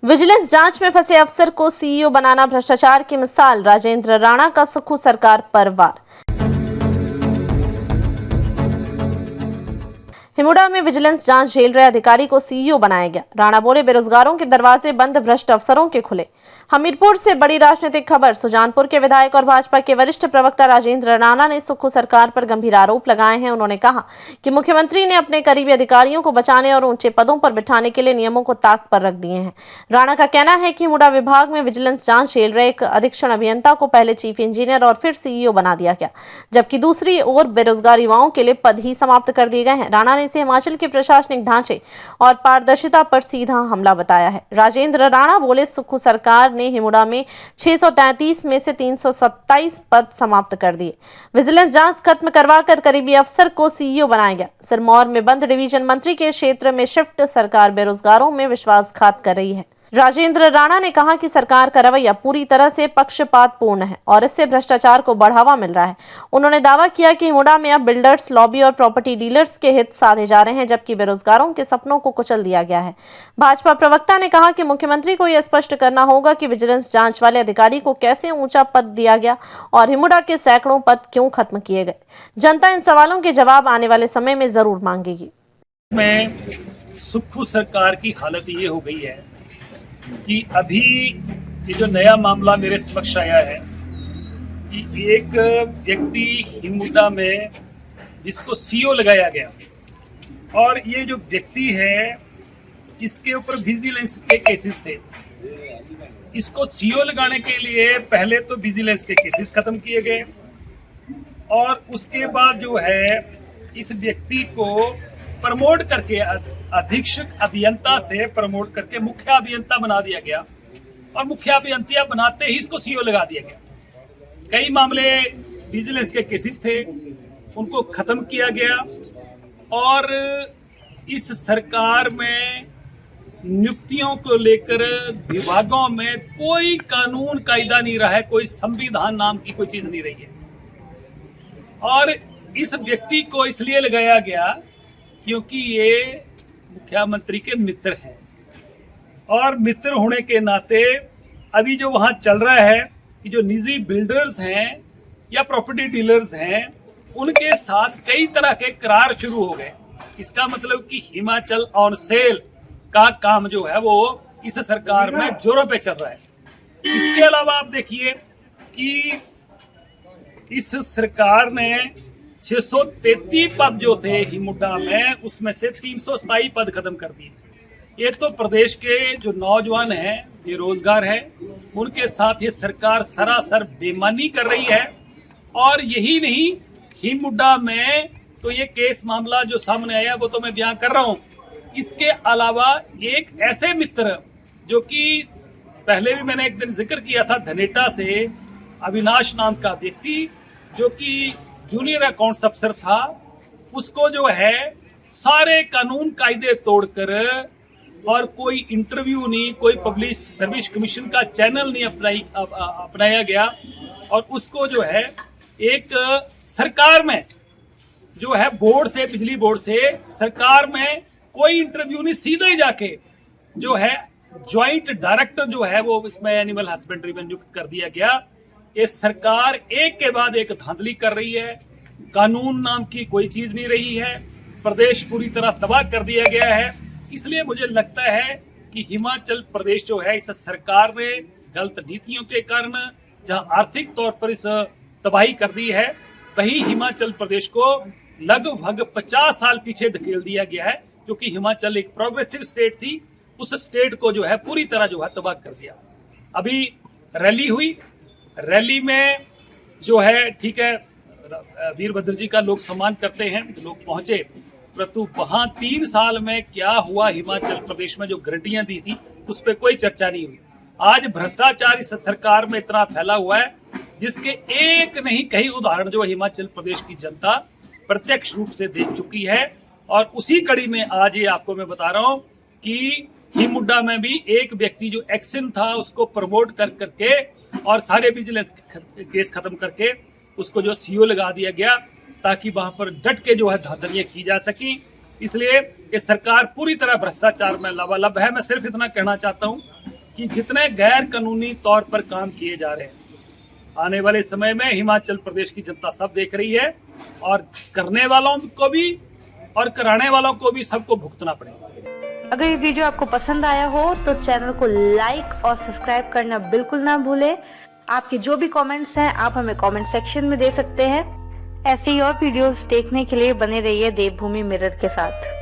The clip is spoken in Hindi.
विजिलेंस जांच में फंसे अफसर को सीईओ बनाना भ्रष्टाचार की मिसाल, राजेंद्र राणा का सुक्खू सरकार पर वार। हिमुडा में विजिलेंस जांच झेल रहे अधिकारी को सीईओ बनाया गया। राणा बोले, बेरोजगारों के दरवाजे बंद, भ्रष्ट अफसरों के खुले। हमीरपुर से बड़ी राजनीतिक खबर। सुजानपुर के विधायक और भाजपा के वरिष्ठ प्रवक्ता राजेंद्र राणा ने सुक्खू सरकार पर गंभीर आरोप लगाए हैं। उन्होंने कहा कि मुख्यमंत्री ने अपने करीबी अधिकारियों को बचाने और ऊंचे पदों पर बिठाने के लिए नियमों को ताक पर रख दिए हैं। राणा का कहना है कि हिमुडा विभाग में विजिलेंस जांच झेल रहे एक अधीक्षण अभियंता को पहले चीफ इंजीनियर और फिर सीईओ बना दिया गया, जबकि दूसरी ओर बेरोजगार युवाओं के लिए पद ही समाप्त कर दिए गए हैं। राणा ने इसे हिमाचल के प्रशासनिक ढांचे और पारदर्शिता पर सीधा हमला बताया है। राजेंद्र राणा बोले, सुक्खू सरकार ने हिमुडा में 633 में से 327 पद समाप्त कर दिए। विजिलेंस जांच खत्म करवाकर करीबी अफसर को सीईओ बनाया गया। सिरमौर में बंद डिवीजन मंत्री के क्षेत्र में शिफ्ट। सरकार बेरोजगारों में विश्वासघात कर रही है। राजेंद्र राणा ने कहा कि सरकार का रवैया पूरी तरह से पक्षपातपूर्ण है और इससे भ्रष्टाचार को बढ़ावा मिल रहा है। उन्होंने दावा किया कि हिमुडा में अब बिल्डर्स, लॉबी और प्रॉपर्टी डीलर्स के हित साधे जा रहे हैं, जबकि बेरोजगारों के सपनों को कुचल दिया गया है। भाजपा प्रवक्ता ने कहा कि मुख्यमंत्री को यह स्पष्ट करना होगा कि विजिलेंस जांच वाले अधिकारी को कैसे ऊंचा पद दिया गया और हिमुडा के सैकड़ों पद क्यों खत्म किए गए। जनता इन सवालों के जवाब आने वाले समय में जरूर मांगेगी। में सुक्खू सरकार की हालत ये हो गई है कि अभी ये जो नया मामला मेरे समक्ष आया है कि एक व्यक्ति हिमुडा में जिसको सीईओ लगाया गया, और ये जो व्यक्ति है इसके ऊपर विजिलेंस के केसेस थे। इसको सीईओ लगाने के लिए पहले तो विजिलेंस के केसेस खत्म किए गए और उसके बाद जो है इस व्यक्ति को प्रमोट करके अधीक्षक अभियंता से प्रमोट करके मुख्य अभियंता बना दिया गया और मुख्य अभियंता बनाते ही इसको सीईओ लगा दिया गया। कई मामले विजिलेंस के केसेस थे, उनको खत्म किया गया और इस सरकार में नियुक्तियों को लेकर विभागों में कोई कानून कायदा नहीं रहा है, कोई संविधान नाम की कोई चीज नहीं रही है। और इस व्यक्ति को इसलिए लगाया गया क्योंकि ये मुख्यमंत्री के मित्र हैं और मित्र होने के नाते अभी जो वहां चल रहा है कि जो निजी बिल्डर्स हैं या प्रॉपर्टी डीलर्स हैं उनके साथ कई तरह के करार शुरू हो गए। इसका मतलब कि हिमाचल ऑन सेल का काम जो है वो इस सरकार में जोरों पे चल रहा है। इसके अलावा आप देखिए कि इस सरकार ने 633 पद जो थे हिमुडा में, उसमें से 327 पद खत्म कर दिए। ये तो प्रदेश के जो नौजवान हैं, बेरोजगार हैं, उनके साथ ये सरकार सरासर बेईमानी कर रही है। और यही नहीं, हिमुडा में तो ये केस मामला जो सामने आया वो तो मैं बयान कर रहा हूं। इसके अलावा एक ऐसे मित्र जो कि पहले भी मैंने एक दिन जिक्र किया था, धनेटा से अविनाश नाम का व्यक्ति जो कि जूनियर अकाउंट्स अफसर था, उसको जो है सारे कानून कायदे तोड़कर और कोई इंटरव्यू नहीं, कोई पब्लिक सर्विस कमीशन का चैनल नहीं अपनाया गया और उसको जो है एक सरकार में जो है बोर्ड से, बिजली बोर्ड से सरकार में कोई इंटरव्यू नहीं, सीधा ही जाके जो है ज्वाइंट डायरेक्टर जो है वो इसमें एनिमल हस्बेंड्री में नियुक्त कर दिया गया। ये सरकार एक के बाद एक धांधली कर रही है, कानून नाम की कोई चीज नहीं रही है, प्रदेश पूरी तरह तबाह कर दिया गया है। इसलिए मुझे लगता है कि हिमाचल प्रदेश जो है इस सरकार ने गलत नीतियों के कारण जहां आर्थिक तौर पर इस तबाही कर दी है, वही हिमाचल प्रदेश को लगभग 50 साल पीछे धकेल दिया गया है, क्योंकि हिमाचल एक प्रोग्रेसिव स्टेट थी, उस स्टेट को जो है पूरी तरह जो है तबाह कर दिया। अभी रैली हुई, रैली में जो है ठीक है वीरभद्र जी का लोग सम्मान करते हैं, लोग पहुंचे, परंतु वहां 3 साल में क्या हुआ हिमाचल प्रदेश में जो गारंटियां दी थी उस पर कोई चर्चा नहीं हुई। आज भ्रष्टाचार इस सरकार में इतना फैला हुआ है जिसके एक नहीं कई उदाहरण जो हिमाचल प्रदेश की जनता प्रत्यक्ष रूप से देख चुकी है। और उसी कड़ी में आज ये आपको मैं बता रहा हूं कि हिमुडा में भी एक व्यक्ति जो एक्शन था उसको प्रमोट कर करके और सारे विजिलेंस केस खत्म करके उसको जो सीईओ लगा दिया गया, ताकि वहां पर डट के जो है धांधलियां की जा सकी। इसलिए ये सरकार पूरी तरह भ्रष्टाचार में लबालब है। मैं सिर्फ इतना कहना चाहता हूं कि जितने गैर कानूनी तौर पर काम किए जा रहे हैं, आने वाले समय में हिमाचल प्रदेश की जनता सब देख रही है, और करने वालों को भी और कराने वालों को भी सबको भुगतना पड़ेगा। अगर ये वीडियो आपको पसंद आया हो तो चैनल को लाइक और सब्सक्राइब करना बिल्कुल ना भूलें। आपके जो भी कमेंट्स हैं आप हमें कमेंट सेक्शन में दे सकते हैं। ऐसे ही और वीडियोस देखने के लिए बने रहिए देवभूमि मिरर के साथ।